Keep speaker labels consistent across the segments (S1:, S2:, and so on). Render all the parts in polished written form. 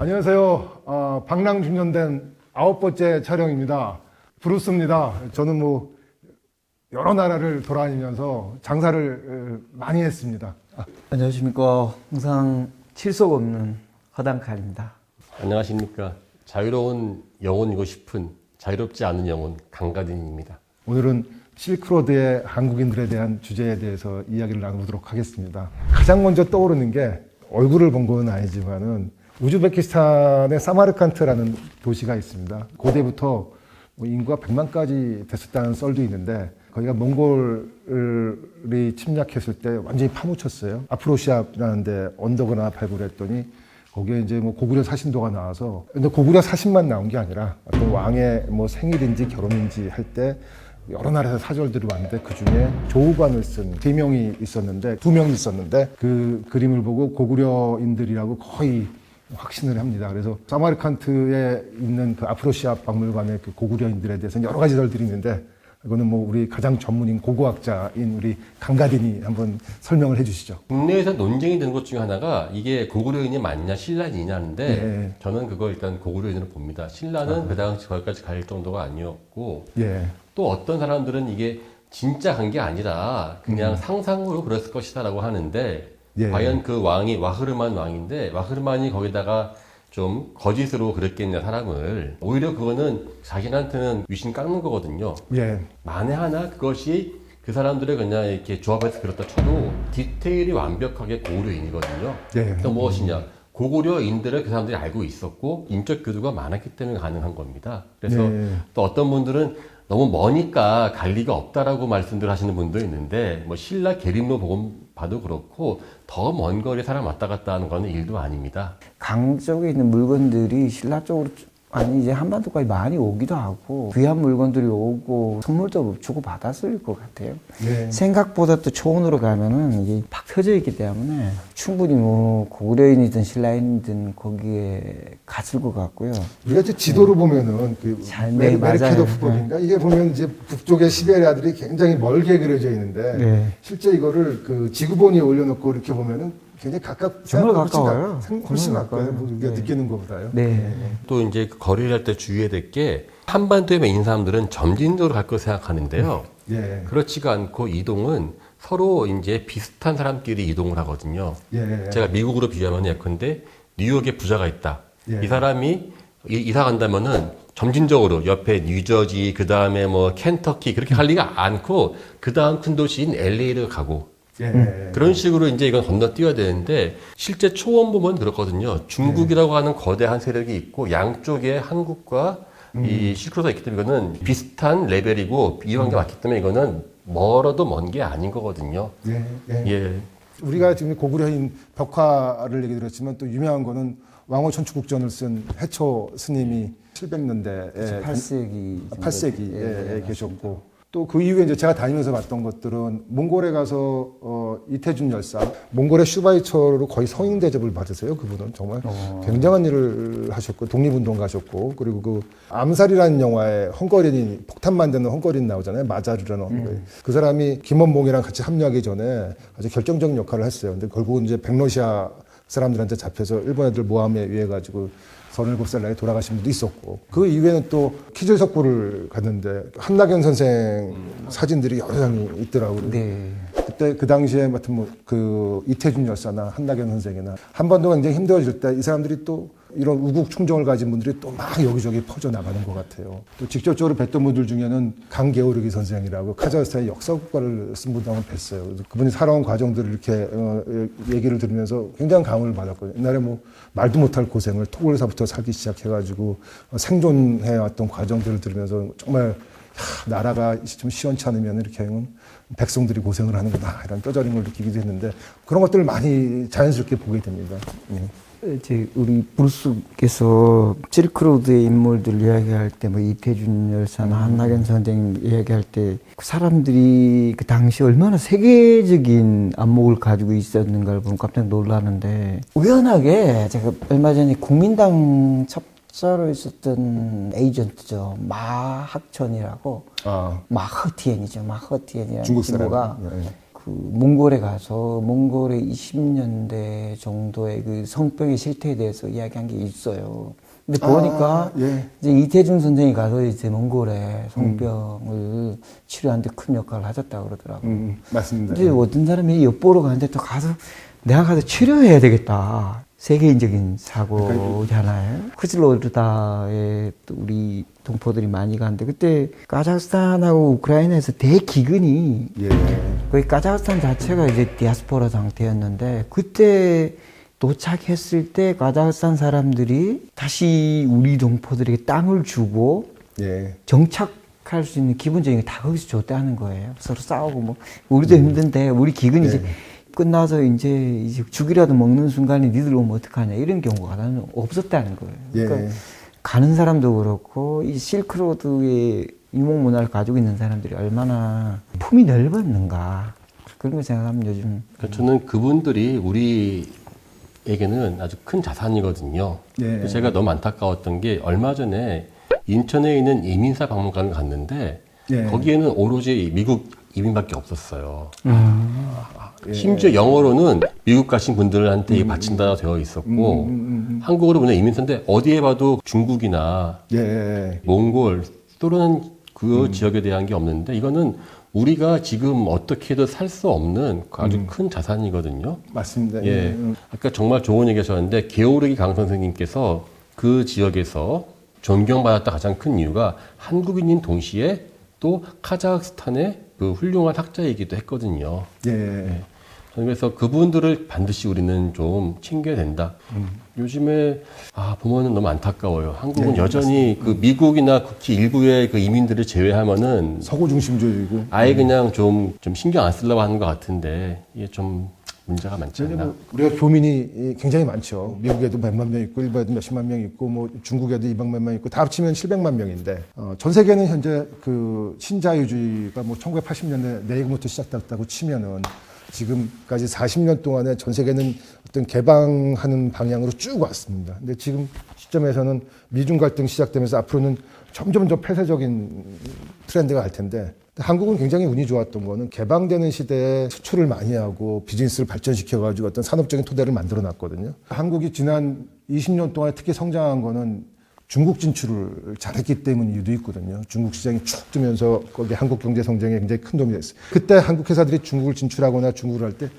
S1: 안녕하세요. 방랑중년된 9번째 촬영입니다. 브루스입니다. 저는 여러 나라를 돌아다니면서 장사를 많이 했습니다.
S2: 안녕하십니까. 항상 칠속 없는 허당칼입니다.
S3: 안녕하십니까. 자유로운 영혼이고 싶은 자유롭지 않은 영혼 강가딘입니다.
S1: 오늘은 실크로드의 한국인들에 대한 주제에 대해서 이야기를 나누도록 하겠습니다. 가장 먼저 떠오르는 게 얼굴을 본 건 아니지만은 우즈베키스탄의 사마르칸트라는 도시가 있습니다. 고대부터 인구가 100만까지 됐었다는 썰도 있는데 거기가 몽골이 침략했을 때 완전히 파묻혔어요. 아프로시압이라는 데 언덕을 하나 발굴했더니 거기에 이제 고구려 사신도가 나와서, 근데 고구려 사신만 나온 게 아니라 어떤 왕의 생일인지 결혼인지 할 때 여러 나라에서 사절들이 왔는데 그 중에 조우관을 쓴 3명이 있었는데, 2명이 있었는데 그 그림을 보고 고구려인들이라고 거의 확신을 합니다. 그래서 사마르칸트에 있는 그 아프로시압 박물관의 그 고구려인들에 대해서는 여러 가지 썰들이 있는데, 이거는 우리 가장 전문인 고고학자인 우리 강가딘이 한번 설명을 해주시죠.
S3: 국내에서 논쟁이 되는 것 중에 하나가 이게 고구려인이 맞냐 신라인이냐 하는데
S1: 예.
S3: 저는 그거 일단 고구려인으로 봅니다. 신라는 그 당시 거기까지 갈 정도가 아니었고,
S1: 예.
S3: 또 어떤 사람들은 이게 진짜 간 게 아니라 그냥 상상으로 그랬을 것이다 라고 하는데,
S1: 예.
S3: 과연 그 왕이 와흐르만 왕인데 와흐르만이 거기다가 좀 거짓으로 그랬겠냐 사람을, 오히려 그거는 자신한테는 위신 깎는 거거든요.
S1: 예.
S3: 만에 하나 그것이 그 사람들의 그냥 이렇게 조합해서 그렇다 쳐도 디테일이 완벽하게 고구려인이거든요.
S1: 예.
S3: 또 무엇이냐, 고구려인들을 그 사람들이 알고 있었고 인적 교두가 많았기 때문에 가능한 겁니다. 그래서
S1: 예.
S3: 또 어떤 분들은 너무 머니까 갈 리가 없다라고 말씀들 하시는 분도 있는데, 신라 계림로 봐도 그렇고 더 먼 거리 사람 왔다 갔다 하는 거는 일도 아닙니다.
S2: 강 쪽에 있는 물건들이 신라 쪽으로 이제 한반도까지 많이 오기도 하고 귀한 물건들이 오고 선물도 주고 받았을 것 같아요.
S1: 네.
S2: 생각보다 또 초원으로 가면은 이게 팍 펴져 있기 때문에 충분히 고구려인이든 신라인이든 거기에 갔을 것 같고요.
S1: 우리가 이제 지도를 보면은
S2: 네,
S1: 메르케도프 법인가 이게 보면 이제 북쪽의 시베리아들이 굉장히 멀게 그려져 있는데,
S2: 네.
S1: 실제 이거를 그 지구본위에 올려놓고 이렇게 보면은 굉장히
S2: 정말 가까워요.
S1: 훨씬
S2: 정말
S1: 가까워요.
S2: 가까워요.
S1: 우리가
S2: 네.
S1: 느끼는 것보다요.
S2: 네.
S3: 또 이제 그 거리를 할 때 주의해야 될 게, 한반도에 있는 사람들은 점진적으로 갈 거 생각하는데요.
S1: 예.
S3: 그렇지가 않고 이동은 서로 이제 비슷한 사람끼리 이동을 하거든요.
S1: 예.
S3: 제가 미국으로 비교하면 예컨대 뉴욕에 부자가 있다.
S1: 예.
S3: 이 사람이 이사 간다면은 점진적으로 옆에 뉴저지, 그 다음에 켄터키 그렇게 갈 리가 않고 그 다음 큰 도시인 LA를 가고,
S1: 예.
S3: 그런 식으로 이제 이건 건너뛰어야 되는데, 실제 초원 보면 그렇거든요. 중국이라고 하는 거대한 세력이 있고 양쪽에 한국과 이 실크로드가 있기 때문에 이거는 비슷한 레벨이고 이런 게 맞기 때문에 이거는 멀어도 먼 게 아닌 거거든요.
S1: 예. 예.
S3: 예.
S1: 우리가 지금 고구려인 벽화를 얘기 들었지만 또 유명한 거는 왕호천추국전을 쓴 해초 스님이 700년대에 8세기에 계셨고, 또 그 이후에 이제 제가 다니면서 봤던 것들은 몽골에 가서 이태준 열사, 몽골의 슈바이처로 거의 성인 대접을 받으세요. 그분은 정말 굉장한 일을 하셨고 독립운동 가셨고, 그리고 그 암살이라는 영화에 헝거린이 폭탄 만드는 헝거린 나오잖아요. 마자르라는 헝거린. 그 사람이 김원봉이랑 같이 합류하기 전에 아주 결정적인 역할을 했어요. 근데 결국은 이제 백러시아 사람들한테 잡혀서 일본 애들 모함에 의해 가지고 37살 나이에 돌아가신 분도 있었고, 그 이후에는 또 키질석굴을 갔는데 한낙연 선생 사진들이 여러 장이 있더라고요.
S2: 네.
S1: 그때 그 당시에 맡은 그 이태준 열사나 한낙연 선생이나 한반도가 굉장히 힘들어질 때 이 사람들이 또 이런 우국 충정을 가진 분들이 또 막 여기저기 퍼져 나가는 것 같아요. 또 직접적으로 뵀던 분들 중에는 강게오르기 선생이라고 카자흐스탄의 역사국가를 쓴 분도 한번 뵀어요. 그래서 그분이 살아온 과정들을 이렇게 얘기를 들으면서 굉장히 감흥을 받았거든요. 옛날에 말도 못할 고생을 토굴에서부터 살기 시작해가지고 생존해왔던 과정들을 들으면서 정말 나라가 좀 시원치 않으면 이렇게 백성들이 고생을 하는구나 이런 뼈저린 걸 느끼기도 했는데, 그런 것들을 많이 자연스럽게 보게 됩니다.
S2: 이제 우리 브루스께서 실크로드의 인물들 이야기할 때 이태준 열사나 한낙연 선생님 이야기할 때 그 사람들이 그 당시 얼마나 세계적인 안목을 가지고 있었는가를 보면 깜짝 놀라는데, 우연하게 제가 얼마 전에 국민당 첩자로 있었던 에이전트죠. 마학천이라고, 마허티엔이죠. 마허티엔이라는
S1: 중국
S2: 친구가
S1: 사람.
S2: 그 몽골에 가서 몽골의 20년대 정도의 그 성병의 실태에 대해서 이야기한 게 있어요. 근데 보니까
S1: 예.
S2: 이제 이태준 선생이 가서 이제 몽골의 성병을 치료하는데 큰 역할을 하셨다고 그러더라고요.
S1: 맞습니다.
S2: 근데 어떤 사람이 엿보러 가는데 또 가서 내가 가서 치료해야 되겠다. 세계인적인 사고잖아요. 흐슬로르다에 또 우리 동포들이 많이 가는데 그때 카자흐스탄하고 우크라이나에서 대기근이
S1: 예.
S2: 거의 카자흐스탄 자체가 이제 디아스포라 상태였는데 그때 도착했을 때 카자흐스탄 사람들이 다시 우리 동포들에게 땅을 주고
S1: 예.
S2: 정착할 수 있는 기본적인 게 다 거기서 줬다는 거예요. 서로 싸우고 뭐 우리도 힘든데 우리 기근이 이제 끝나서 이제 죽이라도 먹는 순간에 니들 오면 어떡하냐 이런 경우가 나는 없었다는 거예요. 그러니까
S1: 예.
S2: 가는 사람도 그렇고 이 실크로드의 유목 문화를 가지고 있는 사람들이 얼마나 품이 넓었는가 그런 걸 생각하면 요즘
S3: 그러니까 저는 그분들이 우리에게는 아주 큰 자산이거든요.
S1: 예.
S3: 제가 너무 안타까웠던 게 얼마 전에 인천에 있는 이민사 박물관을 갔는데
S1: 예.
S3: 거기에는 오로지 미국 이민밖에 없었어요. 심지어 영어로는 미국 가신 분들한테 바친다고 되어 있었고 한국어로 보면 이민사인데 어디에 봐도 중국이나
S1: 예.
S3: 몽골, 소련 그 지역에 대한 게 없는데 이거는 우리가 지금 어떻게든 살 수 없는 아주 큰 자산이거든요.
S1: 맞습니다.
S3: 예. 아까 정말 좋은 얘기 하셨는데 게오르기 강 선생님께서 그 지역에서 존경받았다 가장 큰 이유가 한국인인 동시에 또 카자흐스탄의 그 훌륭한 학자이기도 했거든요.
S1: 예.
S3: 저는 그래서 그분들을 반드시 우리는 좀 챙겨야 된다. 요즘에 보면은 너무 안타까워요. 한국은
S1: 네,
S3: 여전히 그 미국이나 극히 일부의 그 이민들을 제외하면은
S1: 서구 중심주의고.
S3: 아예 그냥 좀 신경 안 쓰려고 하는 것 같은데 이게 좀 문제가 많지 않나.
S1: 뭐 우리가 교민이 굉장히 많죠. 미국에도 몇만 명 있고 일본에도 몇십만 명 있고 뭐 중국에도 200만 명 있고 다 합치면 700만 명인데 전 세계는 현재 그 신자유주의가 뭐 1980년대 내익부터 시작됐다고 치면은 지금까지 40년 동안에 전 세계는 어떤 개방하는 방향으로 쭉 왔습니다. 근데 지금 시점에서는 미중 갈등 시작되면서 앞으로는 점점 더 폐쇄적인 트렌드가 갈 텐데 한국은 굉장히 운이 좋았던 거는 개방되는 시대에 수출을 많이 하고 비즈니스를 발전시켜가지고 어떤 산업적인 토대를 만들어 놨거든요. 한국이 지난 20년 동안에 특히 성장한 거는 중국 진출을 잘했기 때문이도 있거든요. 중국 시장이 축 뜨면서 거기에 한국 경제 성장에 굉장히 큰 도움이 됐어요. 그때 한국 회사들이 중국을 진출하거나 중국을 할 때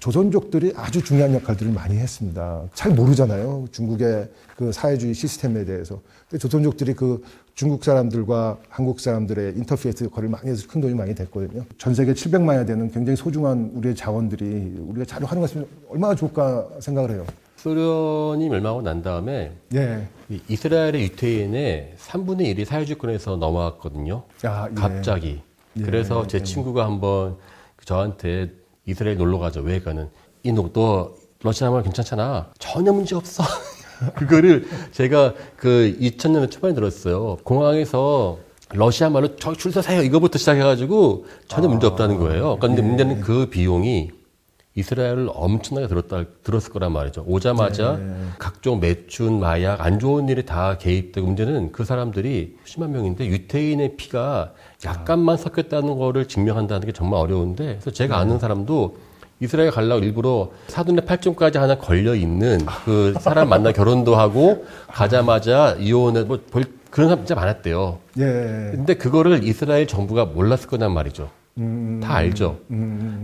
S1: 조선족들이 아주 중요한 역할들을 많이 했습니다. 잘 모르잖아요. 중국의 그 사회주의 시스템에 대해서. 근데 조선족들이 그 중국 사람들과 한국 사람들의 인터페이스 역할을 많이 해서 큰 도움이 많이 됐거든요. 전 세계 700만여 되는 굉장히 소중한 우리의 자원들이 우리가 잘 활용했으면 얼마나 좋을까 생각을 해요.
S3: 소련이 멸망하고 난 다음에
S1: 예.
S3: 이 이스라엘의 유태인의 3분의 1이 사회주권에서 넘어왔거든요.
S1: 아, 예.
S3: 갑자기.
S1: 예,
S3: 그래서 제 친구가 한번 저한테 이스라엘 놀러 가자. 왜 가는? 너 러시아 말 괜찮잖아. 전혀 문제 없어. 그거를 제가 그 2000년대 초반에 들었어요. 공항에서 러시아 말로 저기 줄 서세요. 이거부터 시작해가지고 전혀 문제 없다는 거예요. 그런데 문제는 그 비용이 이스라엘을 엄청나게 들었을 거란 말이죠. 오자마자 각종 매춘, 마약, 안 좋은 일이 다 개입되고 문제는 그 사람들이 10만 명인데 유태인의 피가 약간만 섞였다는 거를 증명한다는 게 정말 어려운데 그래서 제가 아는 사람도 이스라엘 가려고 일부러 사돈의 팔종까지 하나 걸려 있는 그 사람 만나 결혼도 하고 가자마자 이혼해 뭐 그런 사람 진짜 많았대요.
S1: 예.
S3: 근데 그거를 이스라엘 정부가 몰랐을 거란 말이죠. 다 알죠.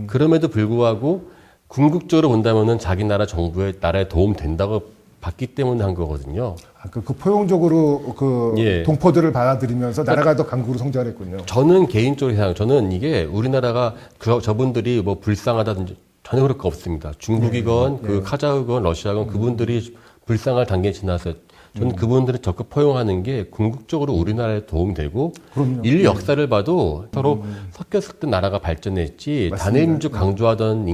S3: 그럼에도 불구하고 궁극적으로 본다면은 자기 나라 정부의 나라에 도움 된다고 봤기 때문에 한 거거든요.
S1: 그 포용적으로 그
S3: 예.
S1: 동포들을 받아들이면서 나라가 더 강국으로 성장했군요.
S3: 저는 개인적으로 생각해요. 저는 이게 우리나라가 저분들이 뭐 불쌍하다든지 전혀 그럴 거 없습니다. 중국이건 그 카자흐건 러시아건 그분들이 불쌍할 단계에 지나서 저는 그분들을 적극 포용하는 게 궁극적으로 우리나라에 도움이 되고
S1: 그럼요.
S3: 인류 역사를 봐도 서로 섞였을 때 나라가 발전했지
S1: 맞습니다.
S3: 단일민족 강조하던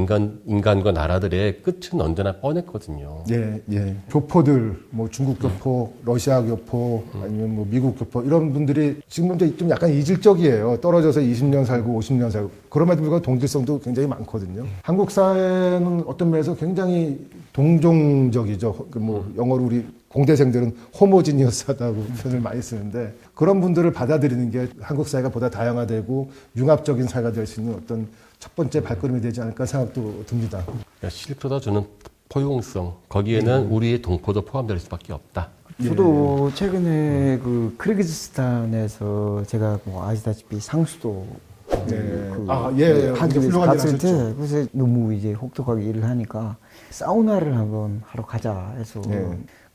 S3: 인간과 나라들의 끝은 언제나 뻔했거든요.
S1: 예, 예. 교포들, 뭐 중국 교포, 러시아 교포, 아니면 뭐 미국 교포 이런 분들이 지금 좀 약간 이질적이에요. 떨어져서 20년 살고 50년 살고 그럼에도 불구하고 동질성도 굉장히 많거든요. 한국 사회는 어떤 면에서 굉장히 동종적이죠. 뭐 영어로 우리 공대생들은 호모지니어스하다고 표현을 많이 쓰는데 그런 분들을 받아들이는 게 한국 사회가 보다 다양화되고 융합적인 사회가 될 수 있는 어떤 첫 번째 발걸음이 되지 않을까 생각도 듭니다.
S3: 그러니까 실크로드가 주는 포용성, 거기에는 우리의 동포도 포함될 수밖에 없다.
S2: 저도 최근에 그 키르기즈스탄에서 제가 뭐 아시다시피 상수도 한국에서
S1: 훌륭한 일
S2: 갔을
S1: 하셨죠.
S2: 때 그래서 너무 이제 혹독하게 일을 하니까 사우나를 한번 하러 가자 해서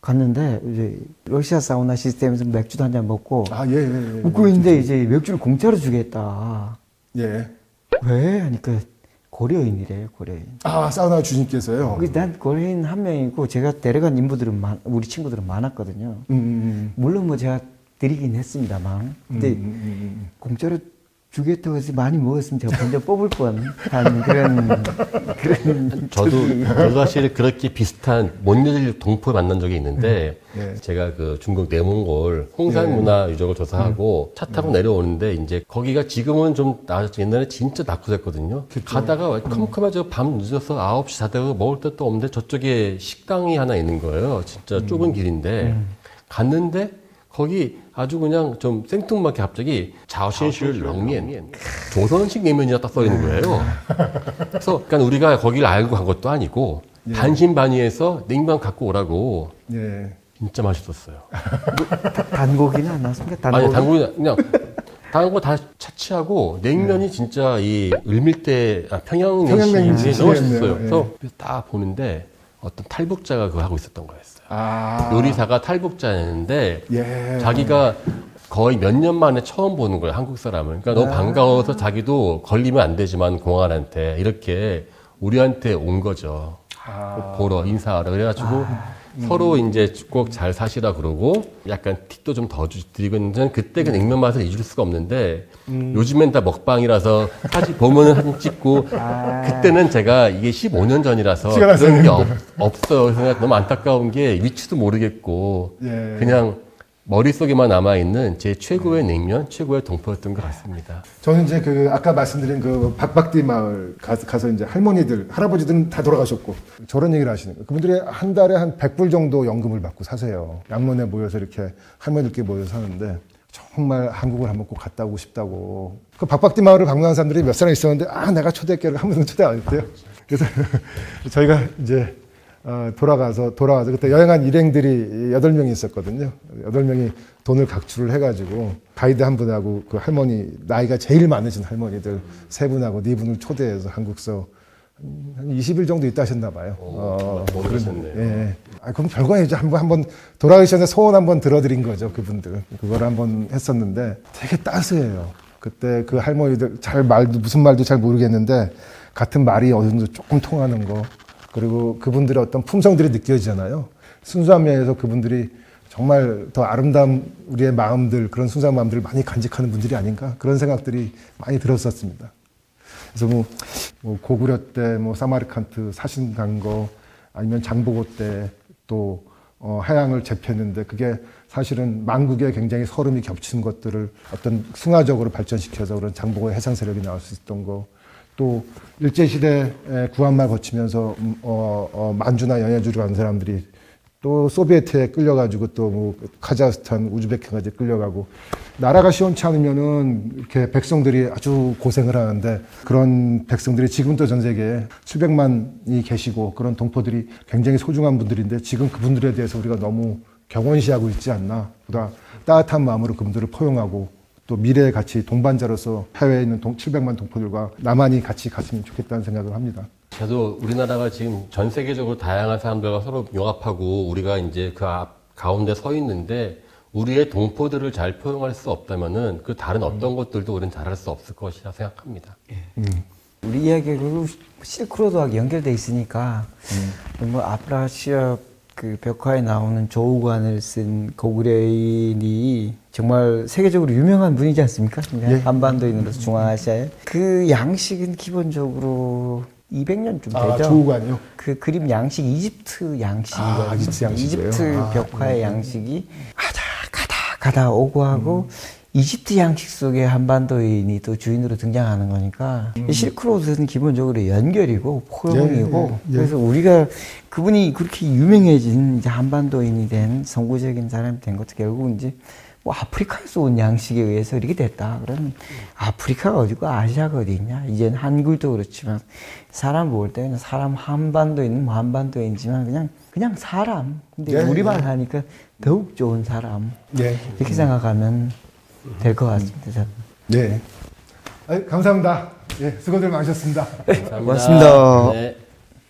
S2: 갔는데 이제 러시아 사우나 시스템에서 맥주도 한 잔 먹고 먹고 있는데 이제 맥주를 공짜로 주겠다.
S1: 예.
S2: 왜? 하니까 고려인이래요, 고려인.
S1: 아, 사우나 주님께서요?
S2: 난 고려인 한 명이고 제가 데려간 인부들은 우리 친구들은 많았거든요. 물론 뭐 제가 드리긴 했습니다만 근데 공짜로 주겠다고 해서 많이 먹었으면 제가 먼저 뽑을 뻔한 그런
S3: 저도 사실 그렇게 비슷한 못 잊을 동포를 만난 적이 있는데
S1: 예.
S3: 제가 그 중국 내몽골 홍산 문화 유적을 조사하고 차 타고 내려오는데 이제 거기가 지금은 좀 나아졌죠. 옛날에 진짜 낙후됐거든요. 가다가 컴컴해져 밤 늦어서 9시 자다가 먹을 데도 없는데 저쪽에 식당이 하나 있는 거예요. 진짜 좁은 길인데 갔는데 거기 아주 그냥 좀 생뚱맞게 갑자기 자오신실 렁면 조선식 냉면이라 딱 써 있는 거예요. 그래서 그러니까 우리가 거기를 알고 간 것도 아니고 반신반의해서 냉면 갖고 오라고.
S1: 예.
S3: 진짜 맛있었어요.
S2: 단고기는 안 나왔습니까?
S3: 아니 단고기 그냥 다른 거 다 차치하고 냉면이 진짜 이 을밀대 평양냉면이 너무 맛있었어요. 그래서 딱 보는데 어떤 탈북자가 그거 하고 있었던 거였어요. 요리사가 탈북자였는데 자기가 거의 몇 년 만에 처음 보는 거예요, 한국 사람을. 그러니까 너무 반가워서 자기도 걸리면 안 되지만 공안한테 이렇게 우리한테 온 거죠. 보러 인사하러 그래가지고 서로 이제 꼭 잘 사시라 그러고 약간 팁도 좀 더 드리고 있는데 그때 그 냉면 맛을 잊을 수가 없는데 요즘엔 다 먹방이라서 사진 보면은 사진 찍고 그때는 제가 이게 15년 전이라서 그런 게 없어요. 그래서 너무 안타까운 게 위치도 모르겠고 그냥 머릿속에만 남아있는 제 최고의 냉면, 최고의 동포였던 것 같습니다.
S1: 저는 이제 그 아까 말씀드린 그 박박디 마을 가서 이제 할머니들, 할아버지들은 다 돌아가셨고 저런 얘기를 하시는 거예요. 그분들이 한 달에 한 100불 정도 연금을 받고 사세요. 양론에 모여서 이렇게 할머니들끼리 모여서 사는데 정말 한국을 한번 꼭 갔다 오고 싶다고. 그 박박디 마을을 방문한 사람들이 몇 사람 있었는데 내가 초대할게 한 번도 초대 안 했대요. 그래서 저희가 이제 돌아가서 그때 여행한 일행들이 8명이 있었거든요. 8명이 돈을 각출을 해가지고 가이드 한 분하고 그 할머니 나이가 제일 많으신 할머니들 3분하고 4분을 초대해서 한국서 한 20일 정도 있다 하셨나 봐요.
S3: 모르셨네요.
S1: 예. 그럼 별거 아니죠. 한번 돌아가기 전에 소원 한번 들어드린 거죠. 그분들. 그걸 한번 했었는데 되게 따스해요. 그때 그 할머니들 무슨 말도 잘 모르겠는데 같은 말이 어느 정도 조금 통하는 거. 그리고 그분들의 어떤 품성들이 느껴지잖아요. 순수한 면에서 그분들이 정말 더 아름다운 우리의 마음들, 그런 순수한 마음들을 많이 간직하는 분들이 아닌가 그런 생각들이 많이 들었었습니다. 그래서 뭐 고구려 때 사마르칸트 사신 간 거 아니면 장보고 때 또 하양을 제패했는데 그게 사실은 만국에 굉장히 서름이 겹치는 것들을 어떤 승화적으로 발전시켜서 그런 장보고의 해상 세력이 나올 수 있었던 거. 또 일제시대 구한말 거치면서 만주나 연해주로 간 사람들이 또 소비에트에 끌려가지고 또 카자흐스탄, 우즈베키까지 끌려가고 나라가 시원치 않으면은 이렇게 백성들이 아주 고생을 하는데 그런 백성들이 지금도 전 세계에 수백만이 계시고 그런 동포들이 굉장히 소중한 분들인데 지금 그분들에 대해서 우리가 너무 경원시하고 있지 않나. 보다 따뜻한 마음으로 그분들을 포용하고 또 미래의 같이 동반자로서 해외에 있는 700만 동포들과 나만이 같이 갔으면 좋겠다는 생각을 합니다.
S3: 저도 우리나라가 지금 전 세계적으로 다양한 사람들과 서로 융합하고 우리가 이제 그 가운데 서 있는데 우리의 동포들을 잘 포용할 수 없다면은 그 다른 어떤 것들도 우리는 잘할 수 없을 것이라 생각합니다.
S2: 우리 이야기가 실크로드하고 연결돼 있으니까 아프라시아 그 벽화에 나오는 조우관을 쓴 고구려인이 정말 세계적으로 유명한 분이지 않습니까? 한반도에 있는 중앙아시아에 그 양식은 기본적으로 200년쯤 되죠.
S1: 조우관이요?
S2: 그 그림 양식 이집트 양식이거든요.
S1: 이집트 양식이에요?
S2: 이집트 벽화의 양식이 가다 오고 하고 이집트 양식 속에 한반도인이 또 주인으로 등장하는 거니까 이 실크로드는 기본적으로 연결이고 포용이고
S1: 예.
S2: 그래서 우리가 그분이 그렇게 유명해진 이제 한반도인이 된 선구적인 사람이 된 것도 결국은 이제 뭐 아프리카에서 온 양식에 의해서 이렇게 됐다. 그러면 아프리카가 어디고 아시아가 어디 있냐? 이제는 한글도 그렇지만 사람 볼 때는 사람 한반도인은 뭐 한반도인지만 그냥 사람. 근데
S1: 예,
S2: 우리말 하니까 더욱 좋은 사람.
S1: 예.
S2: 이렇게 생각하면 될 것 같습니다. 저는.
S1: 네. 감사합니다. 예, 수고들 많으셨습니다.
S3: 감사합니다.
S2: 고맙습니다.
S3: 네.